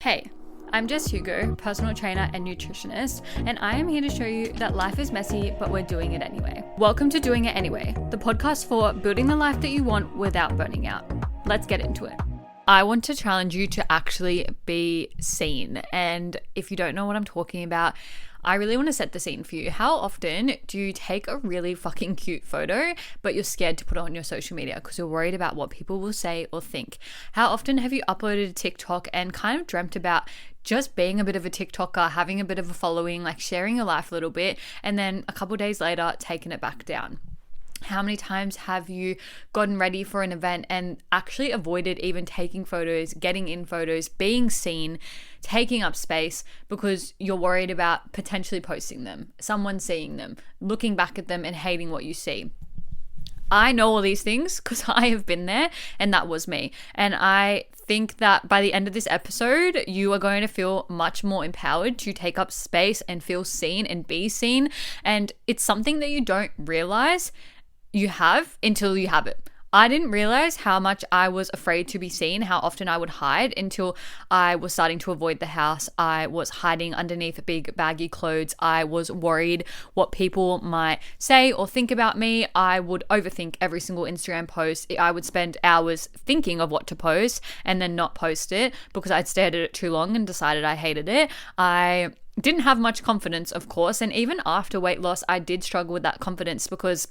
Hey, I'm Jess Hugo, personal trainer and nutritionist, and I am here to show you that life is messy, but we're doing it anyway. Welcome to Doing It Anyway, the podcast for building the life that you want without burning out. Let's get into it. I want to challenge you to actually be seen. And if you don't know what I'm talking about, I really want to set the scene for you. How often do you take a really fucking cute photo, but you're scared to put it on your social media because you're worried about what people will say or think? How often have you uploaded a TikTok and kind of dreamt about just being a bit of a TikToker, having a bit of a following, like sharing your life a little bit, and then a couple days later, taking it back down? How many times have you gotten ready for an event and actually avoided even taking photos, getting in photos, being seen, taking up space because you're worried about potentially posting them, someone seeing them, looking back at them and hating what you see? I know all these things because I have been there, and that was me. And I think that by the end of this episode, you are going to feel much more empowered to take up space and feel seen and be seen. And it's something that you don't realize you have until you have it. I didn't realize how much I was afraid to be seen, how often I would hide until I was starting to avoid the house. I was hiding underneath big baggy clothes. I was worried what people might say or think about me. I would overthink every single Instagram post. I would spend hours thinking of what to post and then not post it because I'd stared at it too long and decided I hated it. I didn't have much confidence, of course, and even after weight loss, I did struggle with that confidence because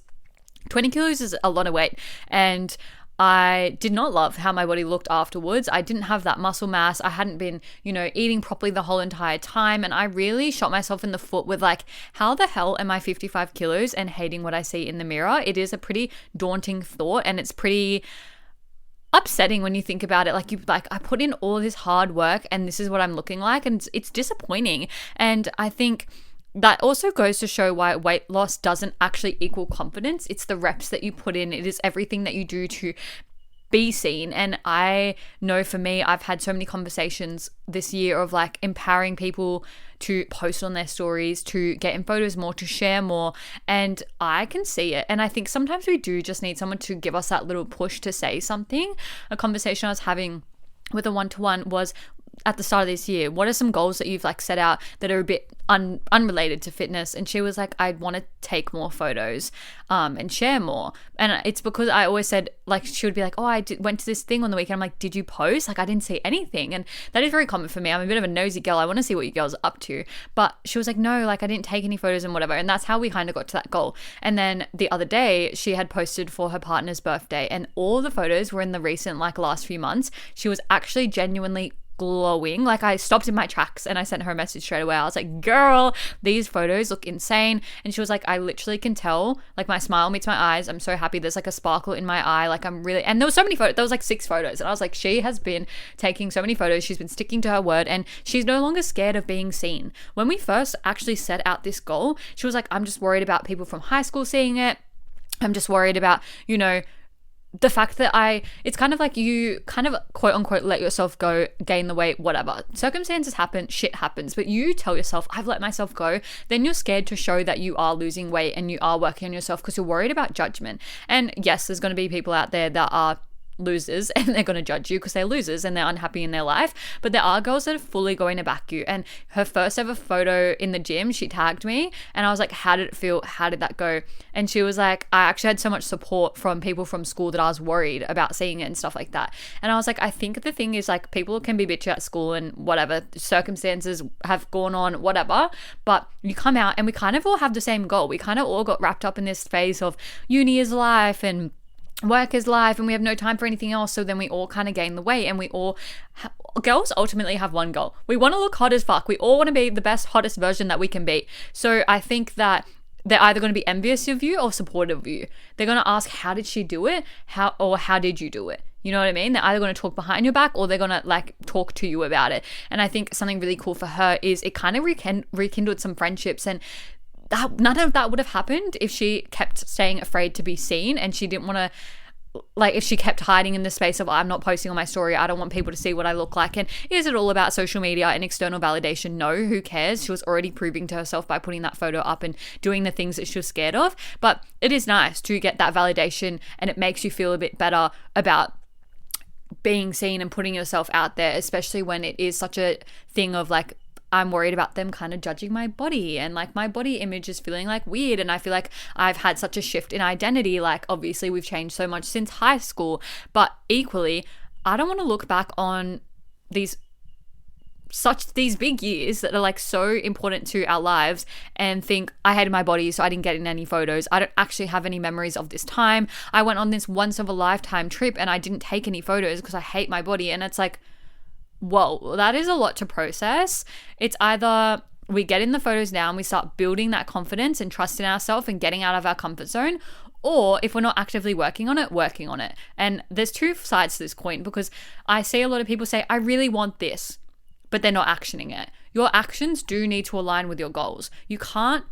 20 kilos is a lot of weight, and I did not love how my body looked afterwards. I didn't have that muscle mass. I hadn't been, eating properly the whole entire time, and I really shot myself in the foot with how the hell am I 55 kilos and hating what I see in the mirror? It is a pretty daunting thought, and it's pretty upsetting when you think about it. I put in all this hard work and this is what I'm looking like, and it's disappointing. And I think that also goes to show why weight loss doesn't actually equal confidence. It's the reps that you put in. It is everything that you do to be seen. And I know for me, I've had so many conversations this year of empowering people to post on their stories, to get in photos more, to share more. And I can see it. And I think sometimes we do just need someone to give us that little push to say something. A conversation I was having with a one-to-one was, at the start of this year, what are some goals that you've set out that are a bit unrelated to fitness? And she was like, I'd want to take more photos and share more. And it's because I always said, she would be like, oh, went to this thing on the weekend. I'm like, did you post? I didn't see anything. And that is very common for me. I'm a bit of a nosy girl. I want to see what you girls are up to. But she was like, no, I didn't take any photos and whatever. And that's how we kind of got to that goal. And then the other day, she had posted for her partner's birthday, and all the photos were in the recent last few months. She was actually genuinely glowing. I stopped in my tracks and I sent her a message straight away. I was like, girl, these photos look insane. And she was like, I literally can tell, my smile meets my eyes. I'm so happy. There's a sparkle in my eye. I'm really, and there was so many photos. There was 6 photos. And I was like, she has been taking so many photos. She's been sticking to her word, and she's no longer scared of being seen. When we first actually set out this goal, she was like, I'm just worried about people from high school seeing it. I'm just worried about, the fact that it's kind of you kind of quote unquote let yourself go, gain the weight, whatever. Circumstances happen, shit happens, but you tell yourself, I've let myself go. Then you're scared to show that you are losing weight and you are working on yourself because you're worried about judgment. And yes, there's going to be people out there that are losers and they're going to judge you because they're losers and they're unhappy in their life, but there are girls that are fully going to back you. And her first ever photo in the gym, she tagged me and I was like, how did it feel? How did that go? And she was like, I actually had so much support from people from school that I was worried about seeing it and stuff like that. And I was like, I think the thing is people can be bitchy at school and whatever, circumstances have gone on, whatever, but you come out and we kind of all have the same goal. We kind of all got wrapped up in this phase of uni is life and work is life and we have no time for anything else. So then we all kind of gain the weight, and we all girls ultimately have one goal. We want to look hot as fuck. We all want to be the best, hottest version that we can be. So I think that they're either going to be envious of you or supportive of you. They're going to ask, how did she do it? How did you do it? You know what I mean? They're either going to talk behind your back or they're going to talk to you about it. And I think something really cool for her is it kind of rekindled some friendships, and none of that would have happened if she kept staying afraid to be seen, and she didn't want to if she kept hiding in the space of, I'm not posting on my story, I don't want people to see what I look like. And is it all about social media and external validation? No, who cares? She was already proving to herself by putting that photo up and doing the things that she was scared of. But it is nice to get that validation, and it makes you feel a bit better about being seen and putting yourself out there, especially when it is such a thing of like, I'm worried about them kind of judging my body, and like my body image is feeling like weird, and I feel like I've had such a shift in identity. Like obviously we've changed so much since high school, but equally I don't want to look back on these big years that are like so important to our lives and think I hated my body, so I didn't get in any photos. I don't actually have any memories of this time. I went on this once of a lifetime trip and I didn't take any photos because I hate my body. And it's like, whoa, that is a lot to process. It's either we get in the photos now and we start building that confidence and trust in ourselves and getting out of our comfort zone, or if we're not actively working on it. And there's two sides to this coin, because I see a lot of people say, I really want this, but they're not actioning it. Your actions do need to align with your goals. You can't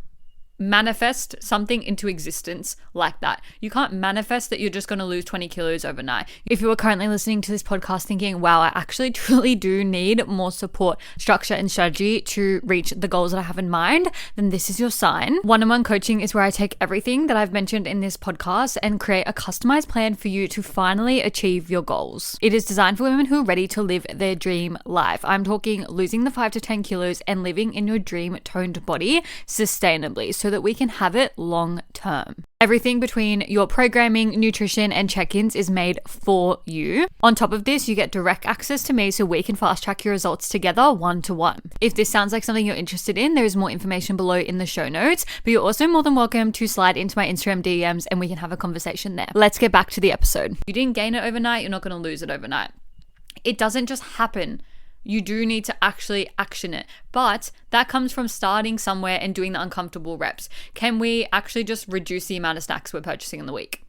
manifest something into existence like that. You can't manifest that you're just going to lose 20 kilos overnight. If you are currently listening to this podcast thinking, wow, I actually truly do need more support, structure, and strategy to reach the goals that I have in mind, then this is your sign. One-on-one coaching is where I take everything that I've mentioned in this podcast and create a customized plan for you to finally achieve your goals. It is designed for women who are ready to live their dream life. I'm talking losing the 5 to 10 kilos and living in your dream toned body sustainably, so that we can have it long term. Everything between your programming, nutrition, and check-ins is made for you. On top of this, you get direct access to me so we can fast track your results together one-to-one. If this sounds like something you're interested in, there is more information below in the show notes, but you're also more than welcome to slide into my Instagram DMs and we can have a conversation there. Let's get back to the episode. You didn't gain it overnight, you're not going to lose it overnight. It doesn't just happen. You do need to actually action it. But that comes from starting somewhere and doing the uncomfortable reps. Can we actually just reduce the amount of snacks we're purchasing in the week?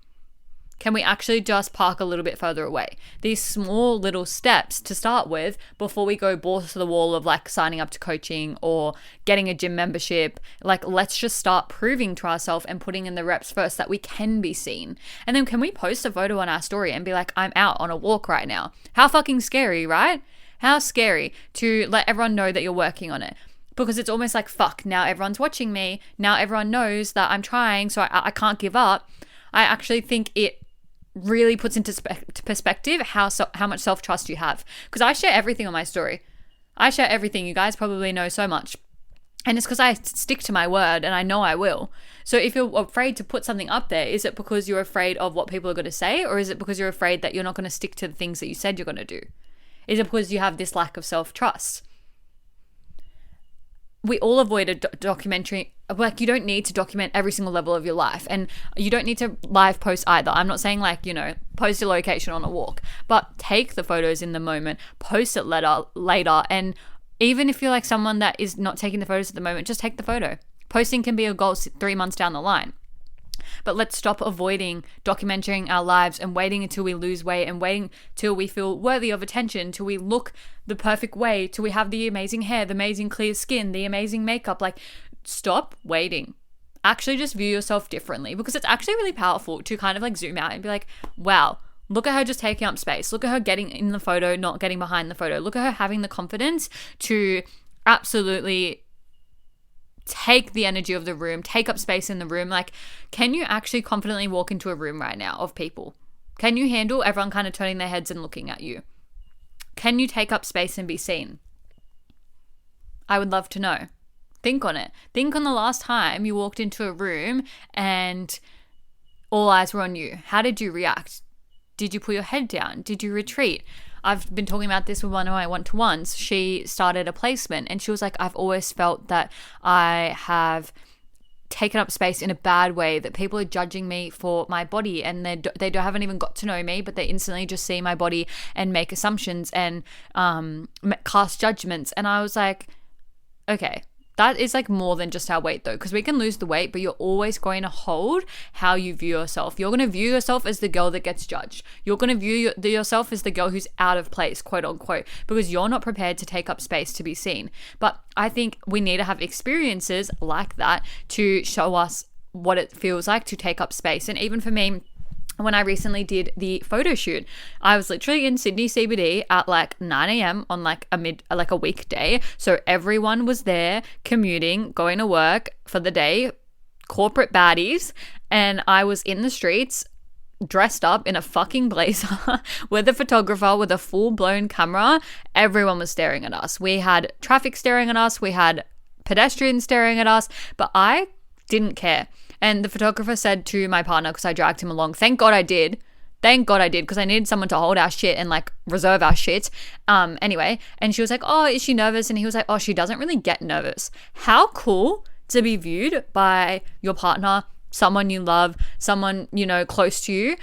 Can we actually just park a little bit further away? These small little steps to start with before we go balls to the wall of like signing up to coaching or getting a gym membership. Like, let's just start proving to ourselves and putting in the reps first that we can be seen. And then can we post a photo on our story and be like, I'm out on a walk right now? How fucking scary, right? How scary to let everyone know that you're working on it, because it's almost like, fuck, now everyone's watching me. Now everyone knows that I'm trying, so I can't give up. I actually think it really puts into perspective how much self-trust you have, because I share everything on my story. I share everything. You guys probably know so much. And it's because I stick to my word and I know I will. So if you're afraid to put something up there, is it because you're afraid of what people are going to say, or is it because you're afraid that you're not going to stick to the things that you said you're going to do? Is it because you have this lack of self-trust? We all avoid a documentary. Like, you don't need to document every single level of your life, and you don't need to live post either. I'm not saying like, post your location on a walk, but take the photos in the moment, post it later. And even if you're like someone that is not taking the photos at the moment, just take the photo. Posting can be a goal 3 months down the line. But let's stop avoiding documenting our lives and waiting until we lose weight and waiting till we feel worthy of attention, till we look the perfect way, till we have the amazing hair, the amazing clear skin, the amazing makeup. Like, stop waiting. Actually just view yourself differently, because it's actually really powerful to kind of like zoom out and be like, wow, look at her just taking up space. Look at her getting in the photo, not getting behind the photo. Look at her having the confidence to absolutely take the energy of the room, take up space in the room. Like, can you actually confidently walk into a room right now of people? Can you handle everyone kind of turning their heads and looking at you? Can you take up space and be seen? I would love to know. Think on it. Think on the last time you walked into a room and all eyes were on you. How did you react? Did you put your head down? Did you retreat? I've been talking about this with one of my one-to-ones. She started a placement and she was like, I've always felt that I have taken up space in a bad way, that people are judging me for my body, and they haven't even got to know me, but they instantly just see my body and make assumptions and cast judgments. And I was like, okay, that is like more than just our weight though, because we can lose the weight, but you're always going to hold how you view yourself. You're going to view yourself as the girl that gets judged. You're going to view yourself as the girl who's out of place, quote unquote, because you're not prepared to take up space to be seen. But I think we need to have experiences like that to show us what it feels like to take up space. And even for me, when I recently did the photo shoot, I was literally in Sydney CBD at like 9 a.m. on like a weekday. So everyone was there commuting, going to work for the day, corporate baddies. And I was in the streets dressed up in a fucking blazer with a photographer with a full-blown camera. Everyone was staring at us. We had traffic staring at us. We had pedestrians staring at us, but I didn't care. And the photographer said to my partner, because I dragged him along, thank God I did, because I needed someone to hold our shit and like reserve our shit. Anyway, and she was like, oh, is she nervous? And he was like, oh, she doesn't really get nervous. How cool to be viewed by your partner, someone you love, someone, you know, close to you,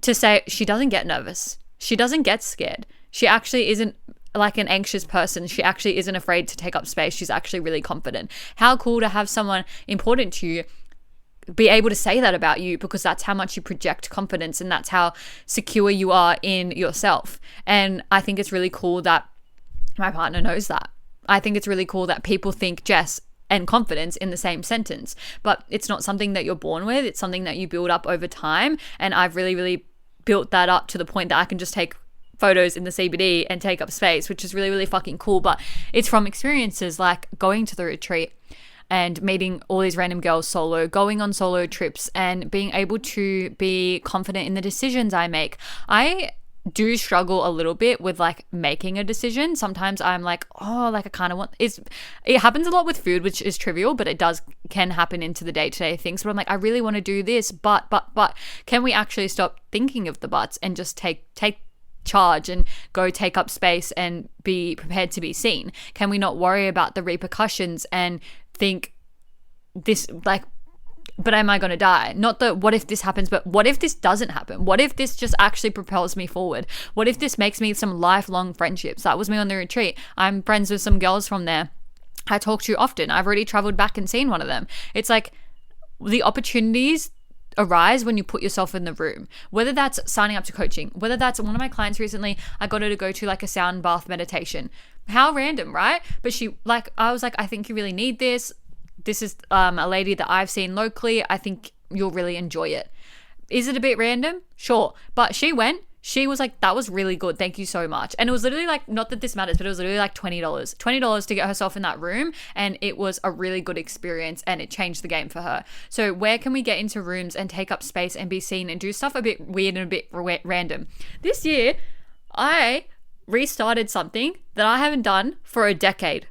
to say she doesn't get nervous. She doesn't get scared. She actually isn't like an anxious person. She actually isn't afraid to take up space. She's actually really confident. How cool to have someone important to you be able to say that about you, because that's how much you project confidence and that's how secure you are in yourself. And I think it's really cool that my partner knows that. I think it's really cool that people think Jess and confidence in the same sentence, but it's not something that you're born with. It's something that you build up over time. And I've really, really built that up to the point that I can just take photos in the CBD and take up space, which is really, really fucking cool. But it's from experiences like going to the retreat and meeting all these random girls solo, going on solo trips, and being able to be confident in the decisions I make. I do struggle a little bit with like making a decision. Sometimes I'm like, oh, like I kind of want it happens a lot with food, which is trivial, but it can happen into the day-to-day things. But I'm like, I really want to do this, but can we actually stop thinking of the buts and just take charge and go take up space and be prepared to be seen? Can we not worry about the repercussions and think this, like, but am I going to die? Not the what if this happens, but what if this doesn't happen? What if this just actually propels me forward? What if this makes me some lifelong friendships? That was me on the retreat. I'm friends with some girls from there I talk to often. I've already traveled back and seen one of them. It's like the opportunities arise when you put yourself in the room, whether that's signing up to coaching, whether that's one of my clients recently, I got her to go to like a sound bath meditation. How random, right? But I was like, I think you really need this. This is a lady that I've seen locally. I think you'll really enjoy it. Is it a bit random? Sure. But she went. She was like, that was really good. Thank you so much. And it was literally like, not that this matters, but it was literally like $20. $20 to get herself in that room. And it was a really good experience and it changed the game for her. So where can we get into rooms and take up space and be seen and do stuff a bit weird and a bit random? This year, I restarted something that I haven't done for a decade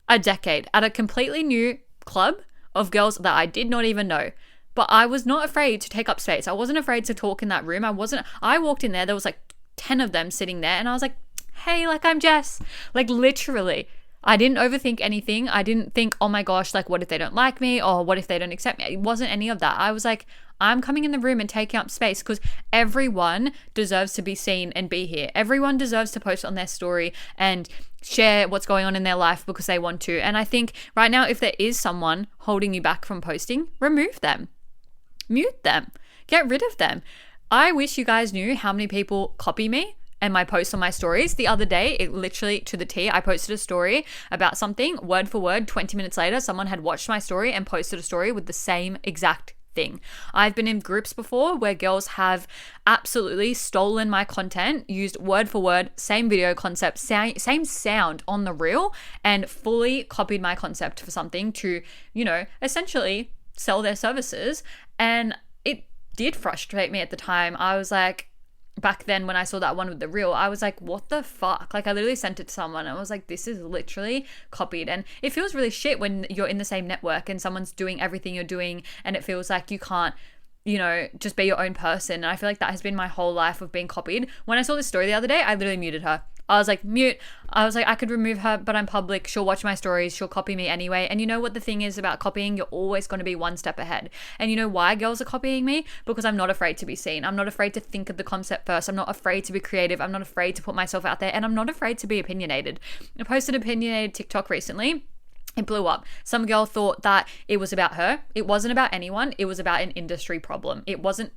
at a completely new club of girls that I did not even know. But I was not afraid to take up space. I wasn't afraid to talk in that room. I walked in there was like 10 of them sitting there and I was like, hey, like I'm Jess. Like literally, I didn't overthink anything. I didn't think, oh my gosh, like what if they don't like me or what if they don't accept me? It wasn't any of that. I was like, I'm coming in the room and taking up space because everyone deserves to be seen and be here. Everyone deserves to post on their story and share what's going on in their life because they want to. And I think right now, if there is someone holding you back from posting, remove them. Mute them. Get rid of them. I wish you guys knew how many people copy me and my posts on my stories. The other day, it literally to the T, I posted a story about something, word for word, 20 minutes later, someone had watched my story and posted a story with the same exact thing. I've been in groups before where girls have absolutely stolen my content, used word for word, same video concept, same sound on the reel, and fully copied my concept for something to, essentially sell their services. And it did frustrate me at the time. I was like, back then when I saw that one with the reel, I was like, what the fuck? Like I literally sent it to someone and I was like, this is literally copied. And it feels really shit when you're in the same network and someone's doing everything you're doing and it feels like you can't, just be your own person. And I feel like that has been my whole life of being copied. When I saw this story the other day, I literally muted her. I was like, mute. I was like, I could remove her, but I'm public. She'll watch my stories. She'll copy me anyway. And you know what the thing is about copying? You're always going to be one step ahead. And you know why girls are copying me? Because I'm not afraid to be seen. I'm not afraid to think of the concept first. I'm not afraid to be creative. I'm not afraid to put myself out there. And I'm not afraid to be opinionated. I posted an opinionated TikTok recently. It blew up. Some girl thought that it was about her. It wasn't about anyone. It was about an industry problem. It wasn't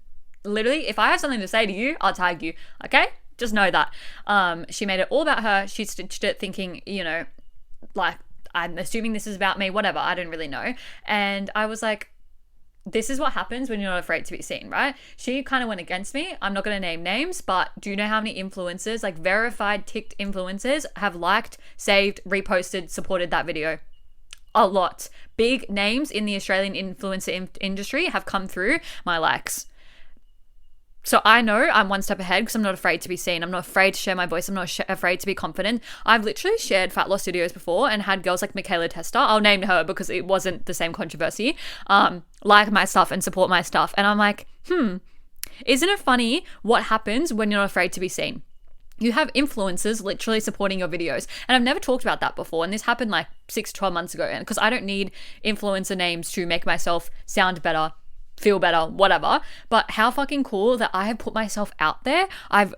literally, if I have something to say to you, I'll tag you. Okay? Just know that. She made it all about her. She stitched it thinking, like, I'm assuming this is about me, whatever. I don't really know. And I was like, this is what happens when you're not afraid to be seen, right? She kind of went against me. I'm not going to name names, but do you know how many influencers, like verified ticked influencers, have liked, saved, reposted, supported that video? A lot. Big names in the Australian influencer industry have come through my likes. So I know I'm one step ahead because I'm not afraid to be seen. I'm not afraid to share my voice. I'm not afraid to be confident. I've literally shared fat loss videos before and had girls like Michaela Testa, I'll name her because it wasn't the same controversy, like my stuff and support my stuff. And I'm like, isn't it funny what happens when you're not afraid to be seen? You have influencers literally supporting your videos. And I've never talked about that before. And this happened like 6 to 12 months ago. And because I don't need influencer names to make myself sound better, feel better, whatever. But how fucking cool that I have put myself out there. I've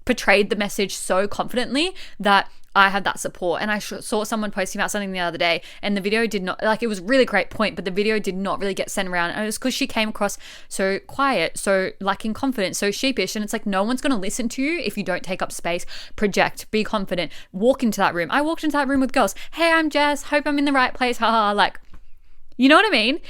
portrayed the message so confidently that I had that support. And I saw someone posting about something the other day and the video did not, like, it was a really great point, but the video did not really get sent around. And it was because she came across so quiet, so lacking confidence, so sheepish. And it's like, no one's going to listen to you if you don't take up space, project, be confident, walk into that room. I walked into that room with girls. Hey, I'm Jess. Hope I'm in the right place. Haha. Like, you know what I mean?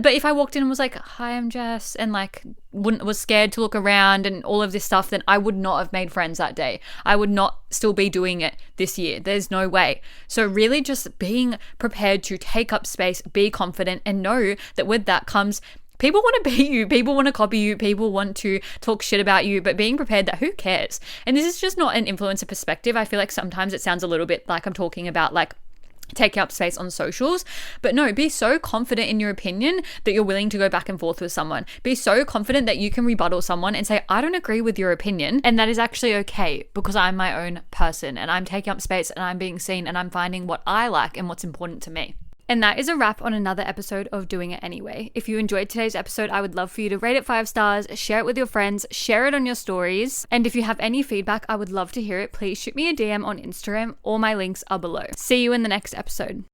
But if I walked in and was like, hi, I'm Jess, and like was scared to look around and all of this stuff, then I would not have made friends that day. I would not still be doing it this year. There's no way. So really just being prepared to take up space, be confident, and know that with that comes people want to be you, people want to copy you, people want to talk shit about you, but being prepared that who cares? And this is just not an influencer perspective. I feel like sometimes it sounds a little bit like I'm talking about like taking up space on socials, but no, be so confident in your opinion that you're willing to go back and forth with someone. Be so confident that you can rebuttal someone and say, I don't agree with your opinion, and that is actually okay because I'm my own person and I'm taking up space and I'm being seen and I'm finding what I like and what's important to me. And that is a wrap on another episode of Doing It Anyway. If you enjoyed today's episode, I would love for you to rate it 5 stars, share it with your friends, share it on your stories. And if you have any feedback, I would love to hear it. Please shoot me a DM on Instagram. All my links are below. See you in the next episode.